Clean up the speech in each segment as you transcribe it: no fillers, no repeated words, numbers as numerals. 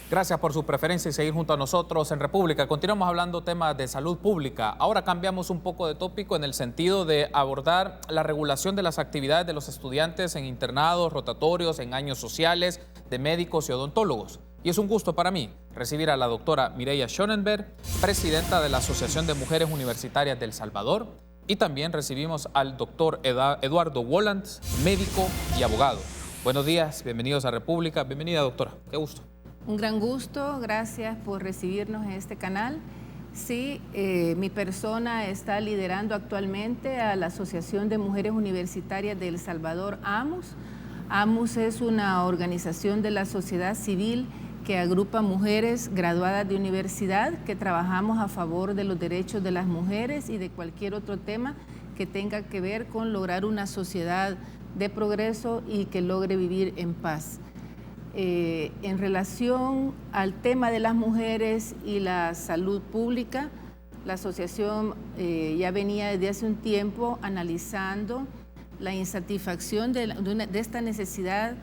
Gracias por su preferencia y seguir junto a nosotros en República. Continuamos hablando temas de salud pública. Ahora cambiamos un poco de tópico en el sentido de abordar la regulación de las actividades de los estudiantes en internados, rotatorios, en años sociales, de médicos y odontólogos. Y es un gusto para mí recibir a la doctora Mireya Schonenberg, presidenta de la Asociación de Mujeres Universitarias del Salvador. Y también recibimos al doctor Eduardo Wolantz, médico y abogado. Buenos días, bienvenidos a República. Bienvenida, doctora. Qué gusto. Un gran gusto, gracias por recibirnos en este canal. Sí, mi persona está liderando actualmente a la Asociación de Mujeres Universitarias de El Salvador, AMUS. AMUS es una organización de la sociedad civil que agrupa mujeres graduadas de universidad que trabajamos a favor de los derechos de las mujeres y de cualquier otro tema que tenga que ver con lograr una sociedad de progreso y que logre vivir en paz. En relación al tema de las mujeres y la salud pública, la asociación ya venía desde hace un tiempo analizando la insatisfacción de esta necesidad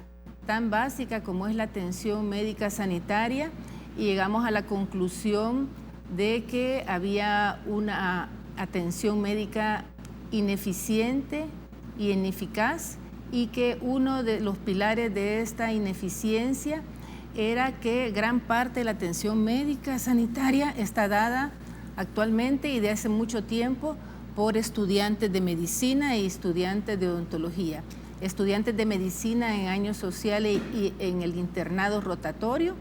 tan básica como es la atención médica sanitaria, y llegamos a la conclusión de que había una atención médica ineficiente y ineficaz, y que uno de los pilares de esta ineficiencia era que gran parte de la atención médica sanitaria está dada actualmente y de hace mucho tiempo por estudiantes de medicina y estudiantes de odontología. Estudiantes de medicina en años sociales y en el internado rotatorio,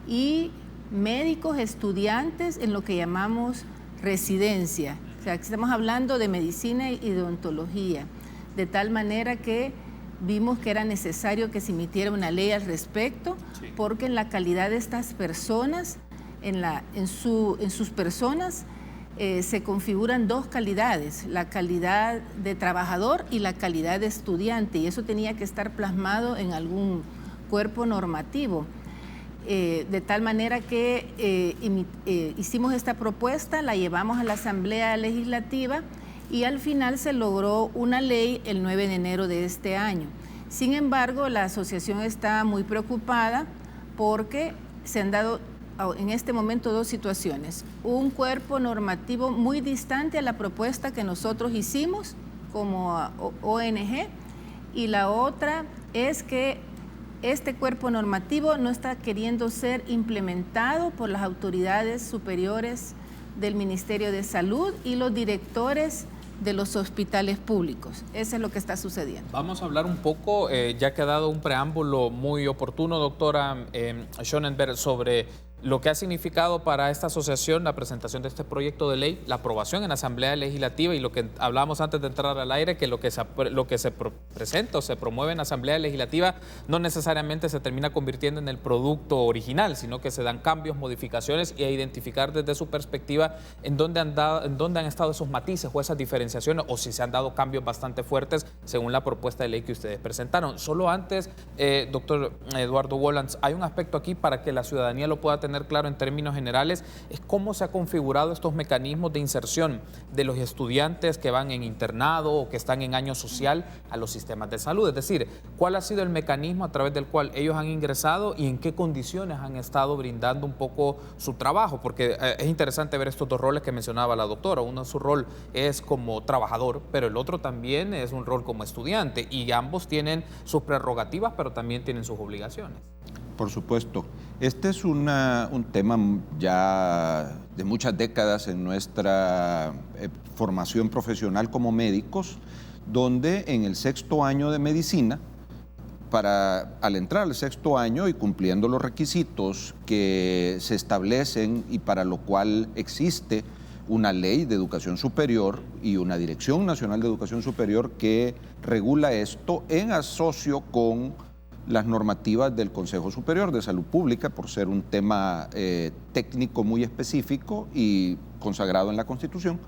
y médicos estudiantes en lo que llamamos residencia. O sea, estamos hablando de medicina y de odontología, de tal manera que vimos que era necesario que se emitiera una ley al respecto, porque en la calidad de estas personas, en sus personas, se configuran dos calidades, la calidad de trabajador y la calidad de estudiante, y eso tenía que estar plasmado en algún cuerpo normativo. De tal manera que hicimos esta propuesta, la llevamos a la Asamblea Legislativa, y al final se logró una ley el 9 de enero de este año. Sin embargo, la asociación está muy preocupada porque se han dado en este momento dos situaciones. Un cuerpo normativo muy distante a la propuesta que nosotros hicimos como ONG, y la otra es que este cuerpo normativo no está queriendo ser implementado por las autoridades superiores del Ministerio de Salud y los directores de los hospitales públicos. Eso es lo que está sucediendo. Vamos a hablar un poco, ya que ha dado un preámbulo muy oportuno, doctora Schonenberg, sobre lo que ha significado para esta asociación la presentación de este proyecto de ley, la aprobación en la Asamblea Legislativa, y lo que hablábamos antes de entrar al aire, que lo que se presenta o se promueve en la Asamblea Legislativa no necesariamente se termina convirtiendo en el producto original, sino que se dan cambios, modificaciones, y a identificar desde su perspectiva en dónde han estado esos matices o esas diferenciaciones, o si se han dado cambios bastante fuertes según la propuesta de ley que ustedes presentaron. Solo antes, doctor Eduardo Wolantz, hay un aspecto aquí para que la ciudadanía lo pueda tener claro en términos generales, es cómo se ha configurado estos mecanismos de inserción de los estudiantes que van en internado o que están en año social a los sistemas de salud. Es decir, cuál ha sido el mecanismo a través del cual ellos han ingresado y en qué condiciones han estado brindando un poco su trabajo, porque es interesante ver estos dos roles que mencionaba la doctora. Uno, su rol es como trabajador, pero el otro también es un rol como estudiante, y ambos tienen sus prerrogativas, pero también tienen sus obligaciones. Por supuesto. Este es un tema ya de muchas décadas en nuestra formación profesional como médicos, donde en el 6º año de medicina, al entrar al 6º año y cumpliendo los requisitos que se establecen y para lo cual existe una ley de educación superior y una Dirección Nacional de Educación Superior que regula esto en asocio con las normativas del Consejo Superior de Salud Pública, por ser un tema técnico muy específico y consagrado en la Constitución,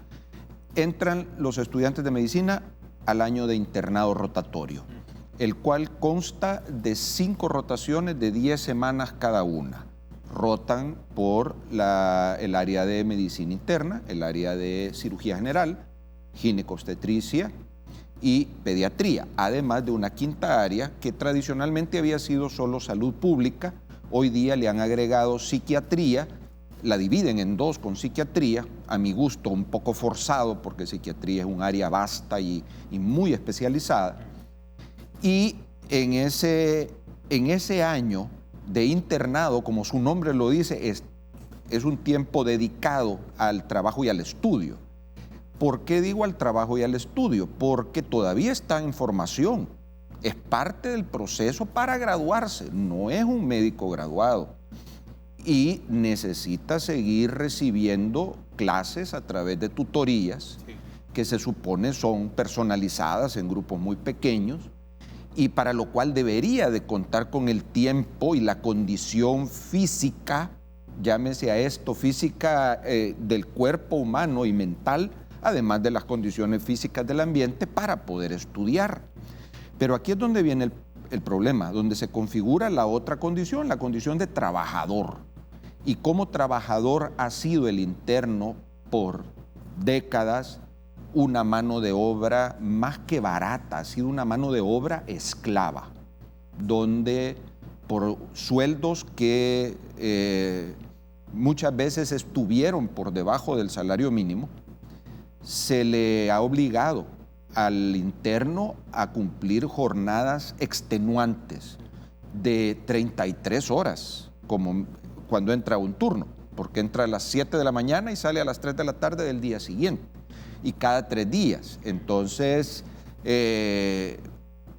entran los estudiantes de medicina al año de internado rotatorio, el cual consta de 5 rotaciones de 10 semanas cada una. Rotan por el área de medicina interna, el área de cirugía general, ginecobstetricia y pediatría, además de una quinta área que tradicionalmente había sido solo salud pública, hoy día le han agregado psiquiatría, la dividen en dos con psiquiatría, a mi gusto un poco forzado porque psiquiatría es un área vasta y muy especializada. Y en ese año de internado, como su nombre lo dice, es un tiempo dedicado al trabajo y al estudio. ¿Por qué digo al trabajo y al estudio? Porque todavía está en formación, es parte del proceso para graduarse, no es un médico graduado. Y necesita seguir recibiendo clases a través de tutorías que se supone son personalizadas en grupos muy pequeños y para lo cual debería de contar con el tiempo y la condición física, llámese a esto, física del cuerpo humano y mental, además de las condiciones físicas del ambiente para poder estudiar. Pero aquí es donde viene el problema, donde se configura la otra condición, la condición de trabajador. Y como trabajador ha sido el interno por décadas una mano de obra más que barata, ha sido una mano de obra esclava, donde por sueldos que muchas veces estuvieron por debajo del salario mínimo, se le ha obligado al interno a cumplir jornadas extenuantes de 33 horas, como cuando entra un turno, porque entra a las 7 de la mañana y sale a las 3 de la tarde del día siguiente, y cada 3 días. Entonces,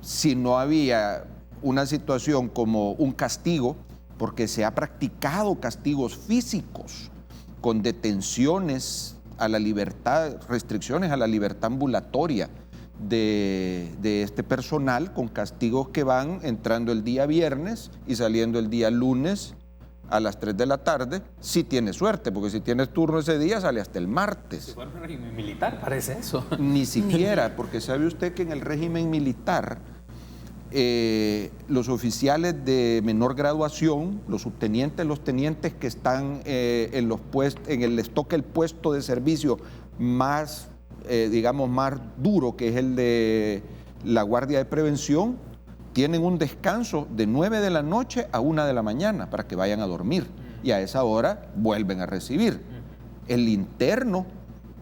si no había una situación como un castigo, porque se ha practicado castigos físicos con detenciones a la libertad, restricciones a la libertad ambulatoria de este personal, con castigos que van entrando el día viernes y saliendo el día lunes a las 3 de la tarde, si tienes suerte, porque si tienes turno ese día sale hasta el martes. Si fuera un régimen militar, parece eso. Ni siquiera, porque sabe usted que en el régimen militar los oficiales de menor graduación, los subtenientes, los tenientes que están en el les toca el puesto de servicio más, digamos, más duro, que es el de la Guardia de Prevención, tienen un descanso de 9 de la noche a 1 de la mañana para que vayan a dormir y a esa hora vuelven a recibir. El interno,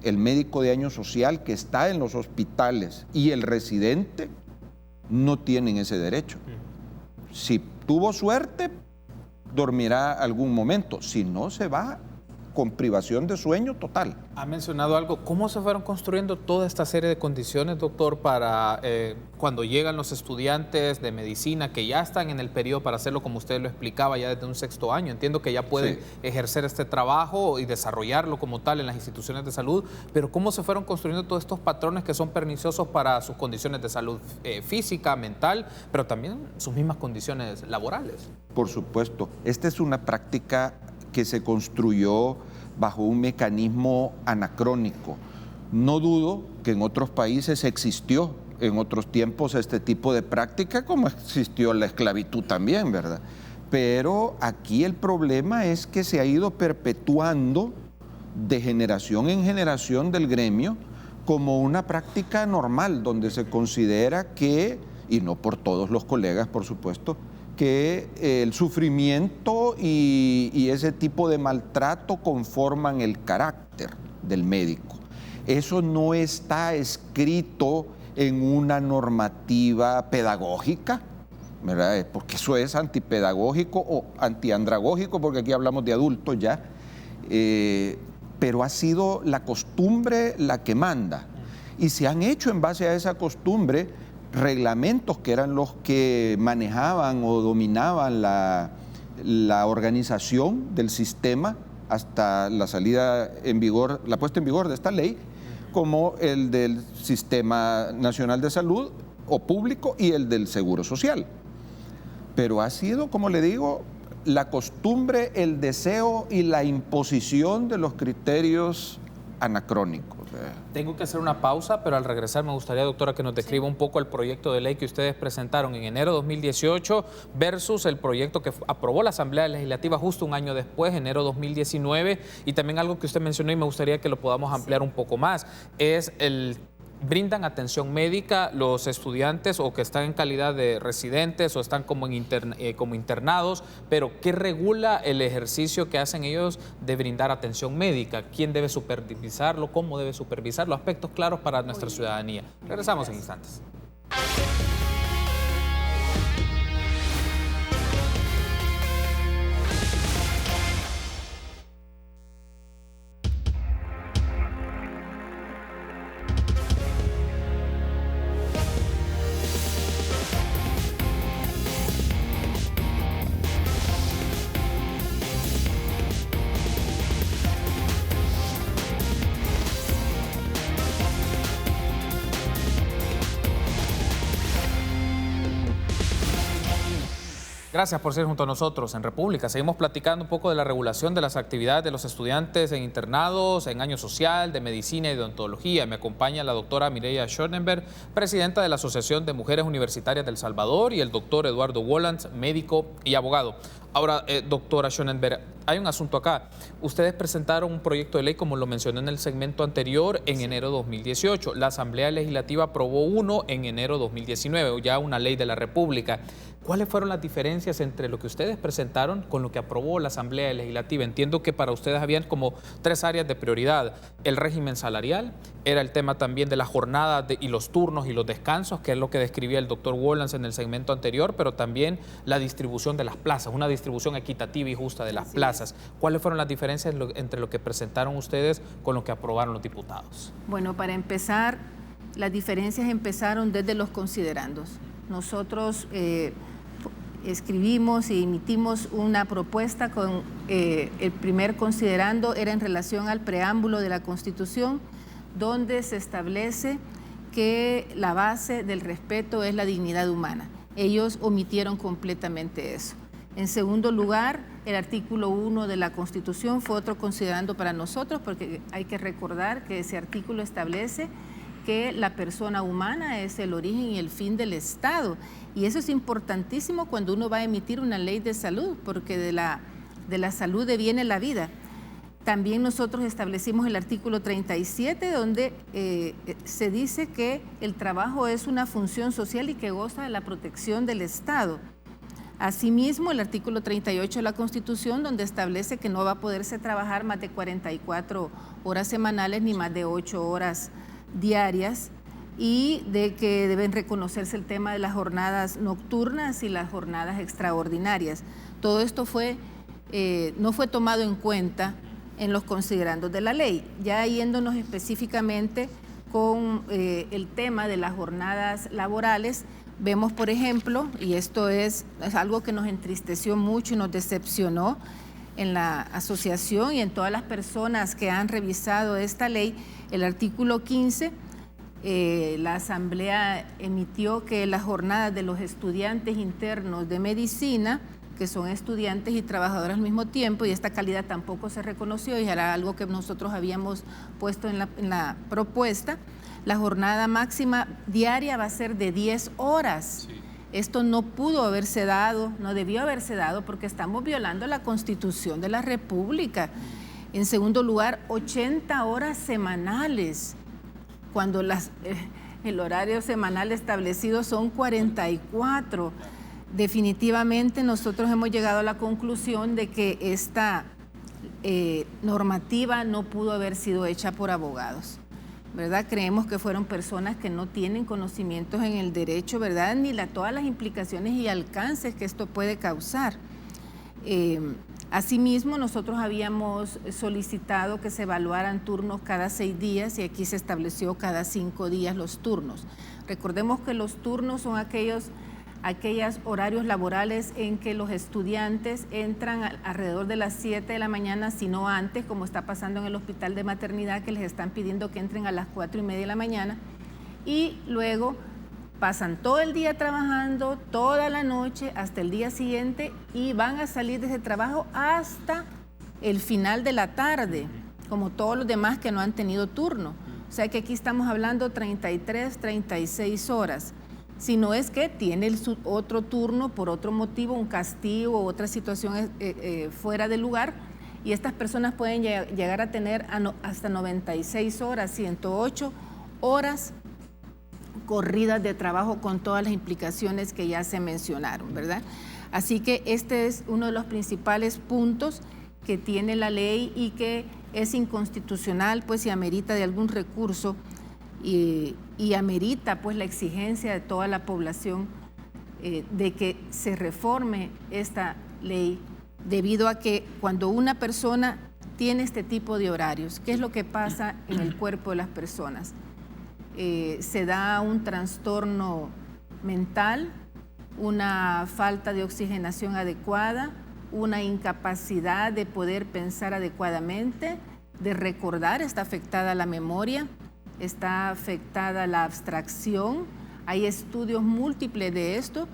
el médico de año social que está en los hospitales y el residente no tienen ese derecho. Si tuvo suerte, dormirá algún momento, si no se va con privación de sueño total. Ha mencionado algo, ¿cómo se fueron construyendo toda esta serie de condiciones, doctor, para cuando llegan los estudiantes de medicina que ya están en el periodo para hacerlo, como usted lo explicaba, ya desde un 6º año? Entiendo que ya pueden ejercer este trabajo y desarrollarlo como tal en las instituciones de salud, pero ¿cómo se fueron construyendo todos estos patrones que son perniciosos para sus condiciones de salud física, mental, pero también sus mismas condiciones laborales? Por supuesto, esta es una práctica que se construyó bajo un mecanismo anacrónico. No dudo que en otros países existió en otros tiempos este tipo de práctica, como existió la esclavitud también, ¿verdad? Pero aquí el problema es que se ha ido perpetuando de generación en generación del gremio como una práctica normal, donde se considera que, y no por todos los colegas, por supuesto, que el sufrimiento y ese tipo de maltrato conforman el carácter del médico. Eso no está escrito en una normativa pedagógica, ¿verdad? Porque eso es antipedagógico o antiandragógico, porque aquí hablamos de adultos ya, pero ha sido la costumbre la que manda. Y se han hecho en base a esa costumbre reglamentos que eran los que manejaban o dominaban la organización del sistema hasta la salida en vigor, la puesta en vigor de esta ley, como el del Sistema Nacional de Salud o público y el del Seguro Social. Pero ha sido, como le digo, la costumbre, el deseo y la imposición de los criterios anacrónicos. Tengo que hacer una pausa, pero al regresar me gustaría, doctora, que nos describa un poco el proyecto de ley que ustedes presentaron en enero de 2018 versus el proyecto que aprobó la Asamblea Legislativa justo un año después, enero de 2019, y también algo que usted mencionó y me gustaría que lo podamos ampliar un poco más, es ¿brindan atención médica los estudiantes o que están en calidad de residentes o están como internados? Pero ¿qué regula el ejercicio que hacen ellos de brindar atención médica? ¿Quién debe supervisarlo? ¿Cómo debe supervisarlo? Aspectos claros para nuestra ciudadanía. Regresamos en instantes. Gracias por ser junto a nosotros en República. Seguimos platicando un poco de la regulación de las actividades de los estudiantes en internados, en año social, de medicina y de odontología. Me acompaña la doctora Mireya Schonenberg, presidenta de la Asociación de Mujeres Universitarias del Salvador, y el doctor Eduardo Wolans, médico y abogado. Ahora, doctora Schonenberg, hay un asunto acá. Ustedes presentaron un proyecto de ley, como lo mencioné en el segmento anterior, en enero de 2018. La Asamblea Legislativa aprobó uno en enero de 2019, ya una ley de la República. ¿Cuáles fueron las diferencias entre lo que ustedes presentaron con lo que aprobó la Asamblea Legislativa? Entiendo que para ustedes habían como 3 áreas de prioridad. El régimen salarial, era el tema también de la jornada y los turnos y los descansos, que es lo que describía el doctor Wolans en el segmento anterior, pero también la distribución de las plazas, una distribución equitativa y justa de las plazas. ¿Cuáles fueron las diferencias entre lo que presentaron ustedes con lo que aprobaron los diputados? Bueno, para empezar, las diferencias empezaron desde los considerandos. Nosotros escribimos y emitimos una propuesta con el primer considerando, era en relación al preámbulo de la Constitución, donde se establece que la base del respeto es la dignidad humana. Ellos omitieron completamente eso. En segundo lugar, el artículo 1 de la Constitución fue otro considerando para nosotros, porque hay que recordar que ese artículo establece que la persona humana es el origen y el fin del Estado. Y eso es importantísimo cuando uno va a emitir una ley de salud, porque de la salud deviene la vida. También nosotros establecimos el artículo 37, donde se dice que el trabajo es una función social y que goza de la protección del Estado. Asimismo, el artículo 38 de la Constitución, donde establece que no va a poderse trabajar más de 44 horas semanales ni más de 8 horas diarias, y de que deben reconocerse el tema de las jornadas nocturnas y las jornadas extraordinarias. Todo esto no fue tomado en cuenta en los considerandos de la ley. Ya yéndonos específicamente con el tema de las jornadas laborales, vemos, por ejemplo, y esto es algo que nos entristeció mucho y nos decepcionó en la asociación y en todas las personas que han revisado esta ley, el artículo 15, la Asamblea emitió que las jornadas de los estudiantes internos de medicina, que son estudiantes y trabajadores al mismo tiempo, y esta calidad tampoco se reconoció y era algo que nosotros habíamos puesto en la propuesta, la jornada máxima diaria va a ser de 10 horas. Sí. Esto no pudo haberse dado, no debió haberse dado, porque estamos violando la Constitución de la República. En segundo lugar, 80 horas semanales, cuando el horario semanal establecido son 44. Definitivamente nosotros hemos llegado a la conclusión de que esta normativa no pudo haber sido hecha por abogados, ¿verdad? Creemos que fueron personas que no tienen conocimientos en el derecho, ¿verdad? Ni todas las implicaciones y alcances que esto puede causar. Asimismo, nosotros habíamos solicitado que se evaluaran turnos cada 6 días y aquí se estableció cada 5 días los turnos. Recordemos que los turnos son aquellos horarios laborales en que los estudiantes entran alrededor de las 7 de la mañana, si no antes, como está pasando en el hospital de maternidad, que les están pidiendo que entren a las 4:30 de la mañana, y luego pasan todo el día trabajando, toda la noche, hasta el día siguiente, y van a salir de ese trabajo hasta el final de la tarde, como todos los demás que no han tenido turno. O sea que aquí estamos hablando 33, 36 horas. Si no es que tiene otro turno por otro motivo, un castigo, otra situación fuera de lugar, y estas personas pueden llegar a tener hasta 96 horas, 108 horas corridas de trabajo con todas las implicaciones que ya se mencionaron, ¿verdad? Así que este es uno de los principales puntos que tiene la ley y que es inconstitucional, pues, y amerita de algún recurso y amerita, pues, la exigencia de toda la población de que se reforme esta ley, debido a que cuando una persona tiene este tipo de horarios, ¿qué es lo que pasa en el cuerpo de las personas? Se da un trastorno mental, una falta de oxigenación adecuada, una incapacidad de poder pensar adecuadamente, de recordar, está afectada la memoria, está afectada la abstracción. Hay estudios múltiples de esto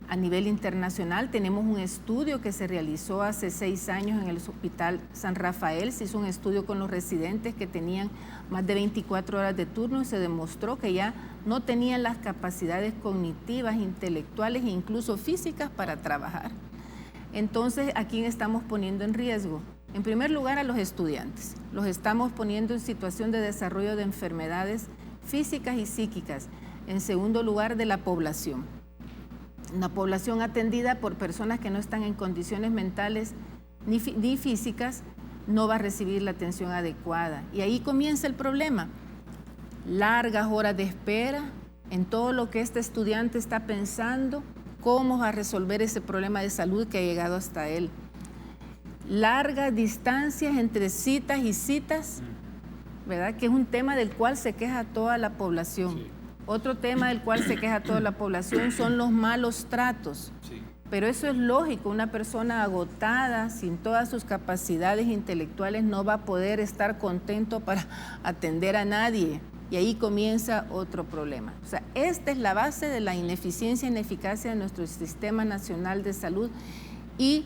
a nivel internacional. Tenemos un estudio que se realizó hace 6 años en el Hospital San Rafael. Se hizo un estudio con los residentes que tenían más de 24 horas de turno y se demostró que ya no tenían las capacidades cognitivas, intelectuales e incluso físicas para trabajar. Entonces, ¿a quién estamos poniendo en riesgo? En primer lugar, a los estudiantes. Los estamos poniendo en situación de desarrollo de enfermedades físicas y psíquicas. En segundo lugar, de la población. Una población atendida por personas que no están en condiciones mentales ni físicas no va a recibir la atención adecuada. Y ahí comienza el problema. Largas horas de espera en todo lo que este estudiante está pensando, cómo va a resolver ese problema de salud que ha llegado hasta él. Largas distancias entre citas y citas, ¿verdad? Que es un tema del cual se queja toda la población. Sí. Otro tema del cual se queja toda la población son los malos tratos. Sí. Pero eso es lógico, una persona agotada, sin todas sus capacidades intelectuales, no va a poder estar contento para atender a nadie. Y ahí comienza otro problema. O sea, esta es la base de la ineficiencia e ineficacia de nuestro Sistema Nacional de Salud y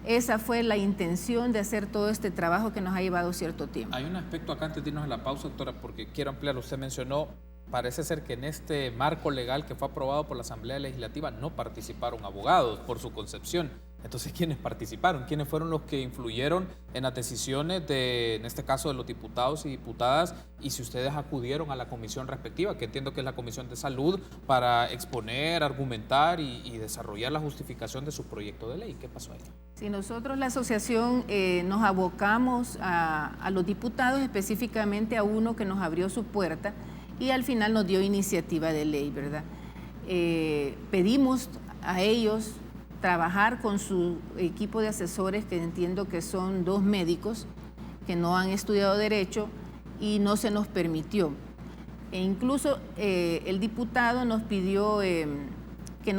esa fue la intención de hacer todo este trabajo que nos ha llevado cierto tiempo. Hay un aspecto acá antes de irnos a la pausa, doctora, porque quiero ampliarlo. Usted mencionó, parece ser que en este marco legal que fue aprobado por la Asamblea Legislativa no participaron abogados por su concepción. Entonces, ¿quiénes participaron? ¿Quiénes fueron los que influyeron en las decisiones de, en este caso, de los diputados y diputadas? Y si ustedes acudieron a la comisión respectiva, que entiendo que es la Comisión de Salud, para exponer, argumentar y desarrollar la justificación de su proyecto de ley. ¿Qué pasó ahí? Sí, nosotros, la asociación, nos abocamos a los diputados, específicamente a uno que nos abrió su puerta y al final nos dio iniciativa de ley, ¿verdad? Pedimos a ellos trabajar con su equipo de asesores, que entiendo que son 2 médicos que no han estudiado Derecho, y no se nos permitió. E incluso el diputado nos pidió que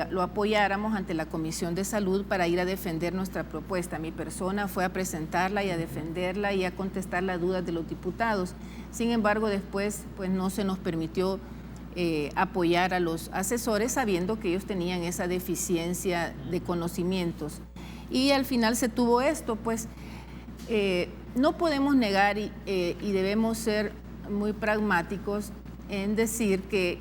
lo apoyáramos ante la Comisión de Salud para ir a defender nuestra propuesta. Mi persona fue a presentarla y a defenderla y a contestar las dudas de los diputados. Sin embargo, después pues no se nos permitió apoyar a los asesores, sabiendo que ellos tenían esa deficiencia de conocimientos. Y al final se tuvo esto, pues no podemos negar y debemos ser muy pragmáticos en decir que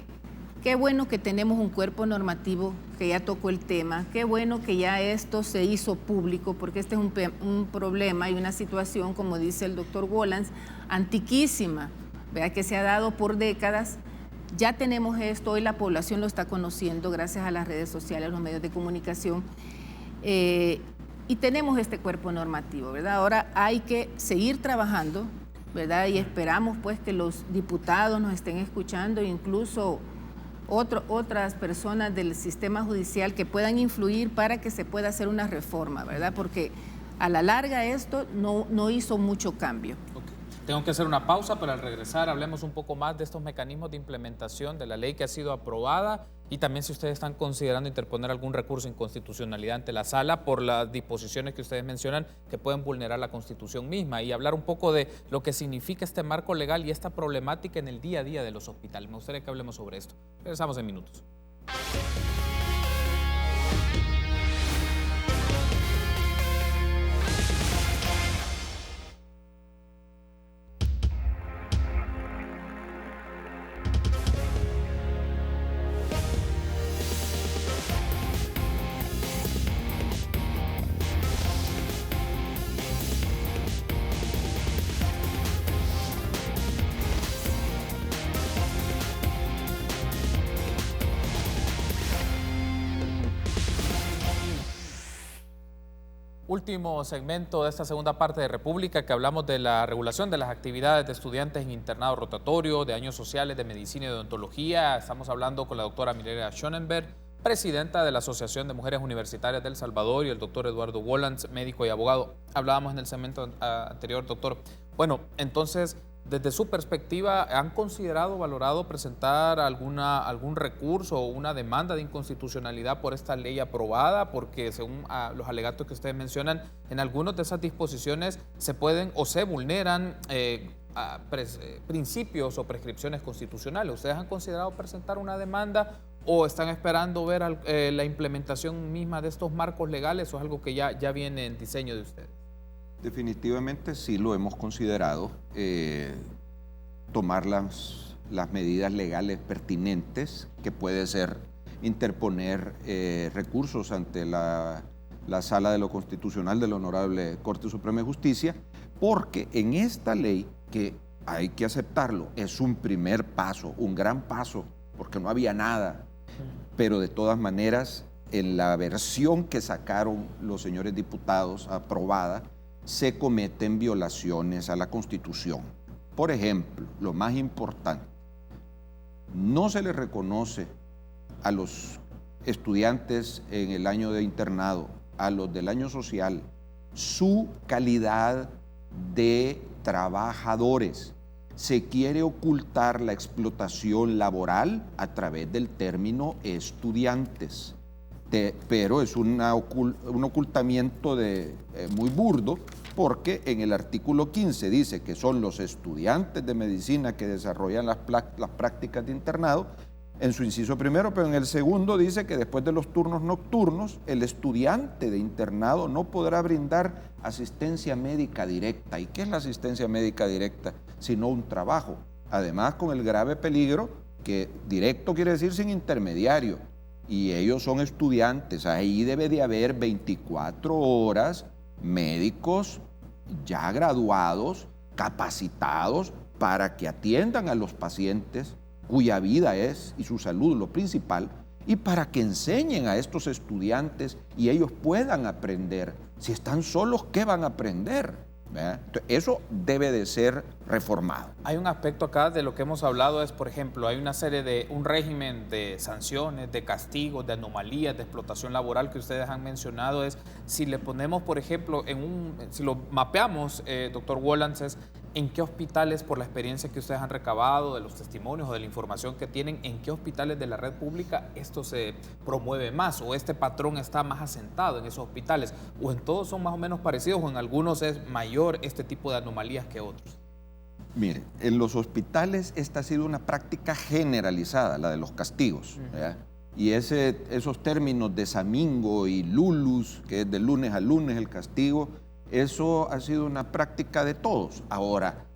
qué bueno que tenemos un cuerpo normativo que ya tocó el tema, qué bueno que ya esto se hizo público, porque este es un problema y una situación, como dice el doctor Wolans, antiquísima, ¿verdad? Que se ha dado por décadas. Ya tenemos esto, hoy la población lo está conociendo gracias a las redes sociales, los medios de comunicación, y tenemos este cuerpo normativo, ¿verdad? Ahora hay que seguir trabajando, ¿verdad? Y esperamos pues que los diputados nos estén escuchando, incluso otras personas del sistema judicial que puedan influir para que se pueda hacer una reforma, ¿verdad? Porque a la larga esto no hizo mucho cambio. Tengo que hacer una pausa, pero al regresar hablemos un poco más de estos mecanismos de implementación de la ley que ha sido aprobada y también si ustedes están considerando interponer algún recurso de inconstitucionalidad ante la sala por las disposiciones que ustedes mencionan que pueden vulnerar la Constitución misma, y hablar un poco de lo que significa este marco legal y esta problemática en el día a día de los hospitales. Me gustaría que hablemos sobre esto. Regresamos en minutos. último segmento de esta segunda parte de República, que hablamos de la regulación de las actividades de estudiantes en internado rotatorio, de años sociales, de medicina y de odontología. Estamos hablando con la doctora Mireya Schonenberg, presidenta de la Asociación de Mujeres Universitarias de El Salvador, y el doctor Eduardo Wolantz, médico y abogado. Hablábamos en el segmento anterior, doctor. Bueno, entonces, desde su perspectiva, ¿han considerado, valorado presentar algún recurso o una demanda de inconstitucionalidad por esta ley aprobada? Porque según los alegatos que ustedes mencionan, en algunas de esas disposiciones se pueden o se vulneran principios o prescripciones constitucionales. ¿Ustedes han considerado presentar una demanda o están esperando ver la implementación misma de estos marcos legales, o es algo que ya viene en diseño de ustedes? Definitivamente sí lo hemos considerado, tomar las medidas legales pertinentes, que puede ser interponer recursos ante la Sala de lo Constitucional de la Honorable Corte Suprema de Justicia, porque en esta ley, que hay que aceptarlo, es un primer paso, un gran paso, porque no había nada, pero de todas maneras, en la versión que sacaron los señores diputados aprobada, se cometen violaciones a la Constitución. Por ejemplo, lo más importante, no se le reconoce a los estudiantes en el año de internado, a los del año social, su calidad de trabajadores. Se quiere ocultar la explotación laboral a través del término estudiantes. Pero es un ocultamiento muy burdo, porque en el artículo 15 dice que son los estudiantes de medicina que desarrollan las prácticas de internado, en su inciso primero, pero en el segundo dice que después de los turnos nocturnos, el estudiante de internado no podrá brindar asistencia médica directa. ¿Y qué es la asistencia médica directa? Sino un trabajo. Además, con el grave peligro que directo quiere decir sin intermediario. Y ellos son estudiantes, ahí debe de haber 24 horas médicos ya graduados, capacitados para que atiendan a los pacientes cuya vida es y su salud lo principal, y para que enseñen a estos estudiantes y ellos puedan aprender. Si están solos, ¿qué van a aprender? Entonces, eso debe de ser reformado. Hay un aspecto acá de lo que hemos hablado, es, por ejemplo, hay un régimen de sanciones, de castigos, de anomalías, de explotación laboral que ustedes han mencionado. Es si le ponemos, por ejemplo, si lo mapeamos, doctor Wolantz, es en qué hospitales, por la experiencia que ustedes han recabado, de los testimonios o de la información que tienen, en qué hospitales de la red pública esto se promueve más, o este patrón está más asentado en esos hospitales, o en todos son más o menos parecidos, o en algunos es mayor este tipo de anomalías que otros. Mire, en los hospitales esta ha sido una práctica generalizada, la de los castigos. Y esos términos de samingo y lulus, que es de lunes a lunes el castigo, eso ha sido una práctica de todos. Ahora,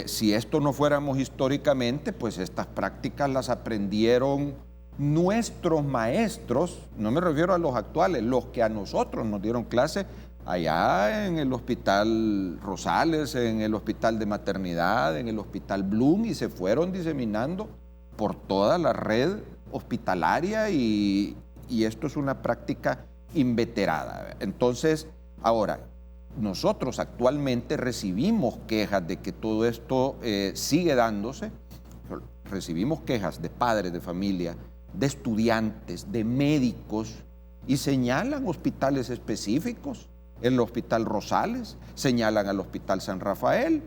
si esto no fuéramos históricamente, pues estas prácticas las aprendieron nuestros maestros, no me refiero a los actuales, los que a nosotros nos dieron clase allá en el Hospital Rosales, en el Hospital de Maternidad, en el Hospital Bloom, y se fueron diseminando por toda la red hospitalaria, y esto es una práctica inveterada. Entonces, ahora, nosotros actualmente recibimos quejas de que todo esto sigue dándose. Recibimos quejas de padres de familia, de estudiantes, de médicos, y señalan hospitales específicos. El Hospital Rosales, señalan al Hospital San Rafael,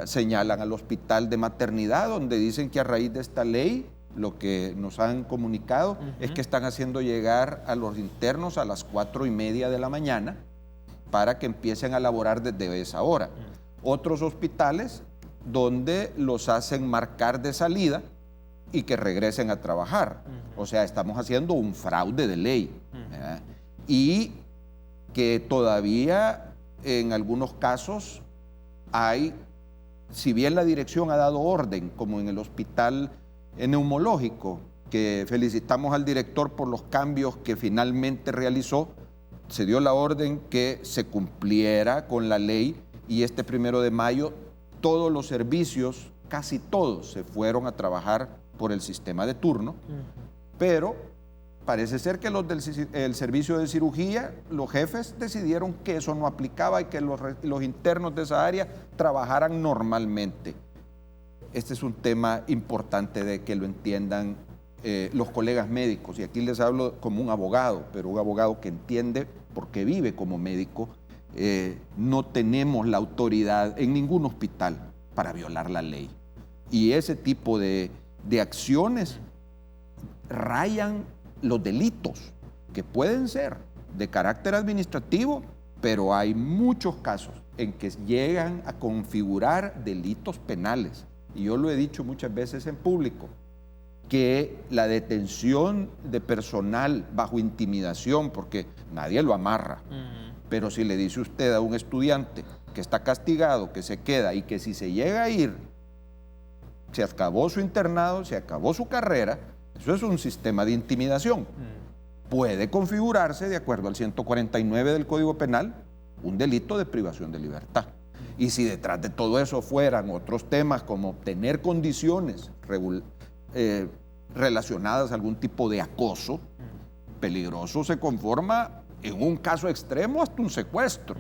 señalan al Hospital de Maternidad, donde dicen que a raíz de esta ley, lo que nos han comunicado es que están haciendo llegar a los internos a las 4:30 de la mañana para que empiecen a laborar desde esa hora. Otros hospitales donde los hacen marcar de salida y que regresen a trabajar. O sea, estamos haciendo un fraude de ley. Y que todavía en algunos casos hay, si bien la dirección ha dado orden, como en el hospital neumológico, que felicitamos al director por los cambios que finalmente realizó, se dio la orden que se cumpliera con la ley, y este 1 de mayo todos los servicios, casi todos, se fueron a trabajar por el sistema de turno, pero parece ser que los del servicio de cirugía, los jefes decidieron que eso no aplicaba y que los internos de esa área trabajaran normalmente. Este es un tema importante de que lo entiendan los colegas médicos, y aquí les hablo como un abogado, pero un abogado que entiende porque vive como médico. No tenemos la autoridad en ningún hospital para violar la ley. Y ese tipo de acciones rayan los delitos, que pueden ser de carácter administrativo, pero hay muchos casos en que llegan a configurar delitos penales. Y yo lo he dicho muchas veces en público, que la detención de personal bajo intimidación, porque nadie lo amarra, pero si le dice usted a un estudiante que está castigado, que se queda y que si se llega a ir, se acabó su internado, se acabó su carrera, eso es un sistema de intimidación. Puede configurarse, de acuerdo al 149 del Código Penal, un delito de privación de libertad. Y si detrás de todo eso fueran otros temas como tener condiciones relacionadas a algún tipo de acoso, peligroso se conforma en un caso extremo hasta un secuestro,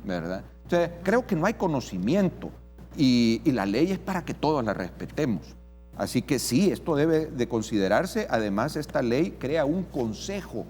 ¿verdad? O sea, creo que no hay conocimiento y la ley es para que todos la respetemos. Así que sí, esto debe de considerarse. Además, esta ley crea un consejo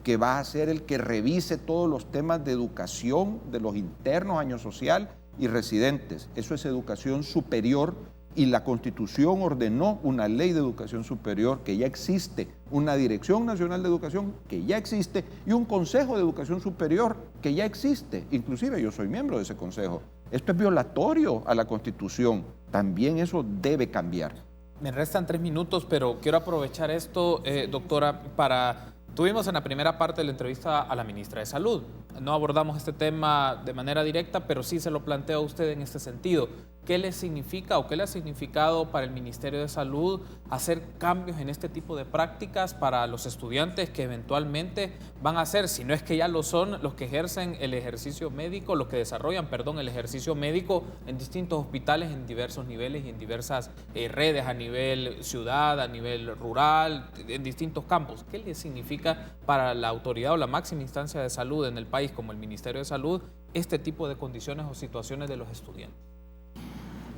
que va a ser el que revise todos los temas de educación de los internos, año social y residentes. Eso es educación superior, y la Constitución ordenó una ley de educación superior que ya existe, una Dirección Nacional de Educación que ya existe y un Consejo de Educación Superior que ya existe. Inclusive yo soy miembro de ese consejo. Esto es violatorio a la Constitución. También eso debe cambiar. Me restan 3 minutos, pero quiero aprovechar esto, doctora, para... Tuvimos en la primera parte de la entrevista a la ministra de Salud. No abordamos este tema de manera directa, pero sí se lo planteo a usted en este sentido. ¿Qué le significa o qué le ha significado para el Ministerio de Salud hacer cambios en este tipo de prácticas para los estudiantes que eventualmente van a ser, si no es que ya lo son, los que ejercen el ejercicio médico, los que desarrollan, perdón, el ejercicio médico en distintos hospitales, en diversos niveles y en diversas redes a nivel ciudad, a nivel rural, en distintos campos? ¿Qué le significa para la autoridad o la máxima instancia de salud en el país, como el Ministerio de Salud, este tipo de condiciones o situaciones de los estudiantes?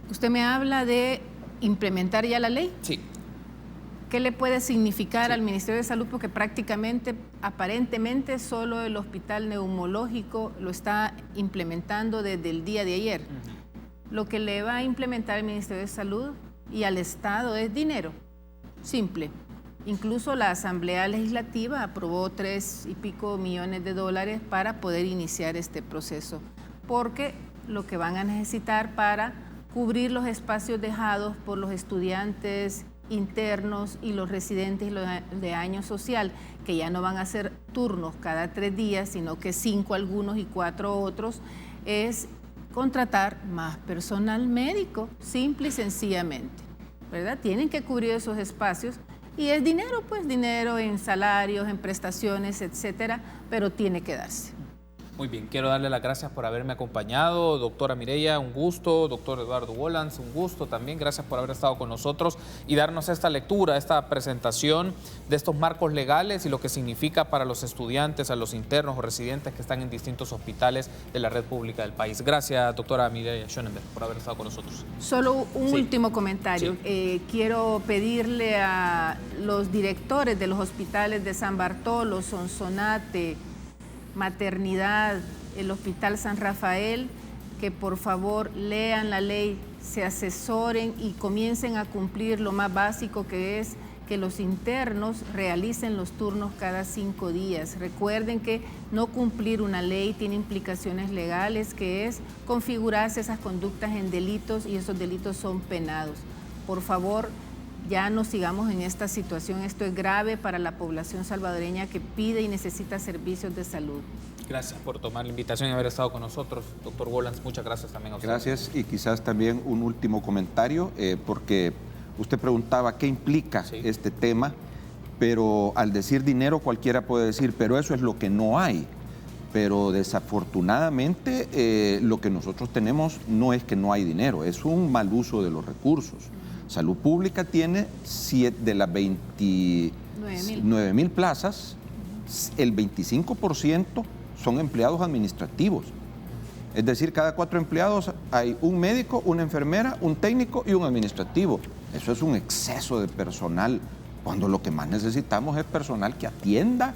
Usted me habla de implementar ya la ley. Sí. ¿Qué le puede significar al Ministerio de Salud? Porque prácticamente, aparentemente, solo el Hospital Neumológico lo está implementando desde el día de ayer. Lo que le va a implementar el Ministerio de Salud y al Estado es dinero, simple. Incluso la Asamblea Legislativa aprobó $3 y pico millones para poder iniciar este proceso, porque lo que van a necesitar para cubrir los espacios dejados por los estudiantes internos y los residentes de año social, que ya no van a hacer turnos cada 3 días, sino que 5 algunos y 4 otros, es contratar más personal médico, simple y sencillamente, ¿verdad? Tienen que cubrir esos espacios y es dinero, pues dinero en salarios, en prestaciones, etcétera, pero tiene que darse. Muy bien, quiero darle las gracias por haberme acompañado. Doctora Mireya, un gusto. Doctor Eduardo Wolans, un gusto también. Gracias por haber estado con nosotros y darnos esta lectura, esta presentación de estos marcos legales y lo que significa para los estudiantes, a los internos o residentes que están en distintos hospitales de la red pública del país. Gracias, doctora Mireya Schonenberg, por haber estado con nosotros. Solo un último comentario. Sí. Quiero pedirle a los directores de los hospitales de San Bartolo, Sonsonate, Maternidad, el Hospital San Rafael, que por favor lean la ley, se asesoren y comiencen a cumplir lo más básico, que es que los internos realicen los turnos cada 5 días. Recuerden que no cumplir una ley tiene implicaciones legales, que es configurarse esas conductas en delitos y esos delitos son penados. Por favor, ya no sigamos en esta situación. Esto es grave para la población salvadoreña que pide y necesita servicios de salud. Gracias por tomar la invitación y haber estado con nosotros. Doctor Wolans, muchas gracias también a usted. Gracias, y quizás también un último comentario, porque usted preguntaba qué implica este tema, pero al decir dinero cualquiera puede decir, pero eso es lo que no hay. Pero desafortunadamente lo que nosotros tenemos no es que no hay dinero, es un mal uso de los recursos. Salud Pública tiene de las 27 9.000 plazas, el 25% son empleados administrativos. Es decir, cada 4 empleados hay un médico, una enfermera, un técnico y un administrativo. Eso es un exceso de personal, cuando lo que más necesitamos es personal que atienda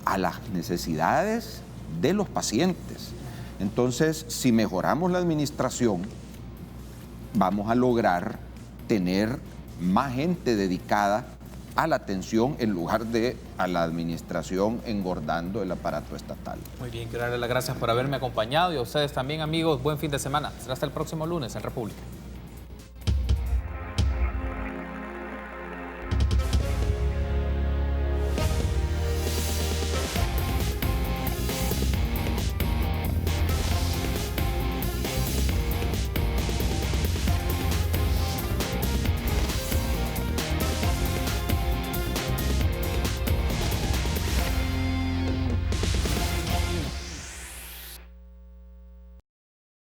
a las necesidades de los pacientes. Entonces, si mejoramos la administración, vamos a lograr tener más gente dedicada a la atención en lugar de a la administración engordando el aparato estatal. Muy bien, quiero darle las gracias por haberme acompañado y a ustedes también, amigos. Buen fin de semana. Será hasta el próximo lunes en República.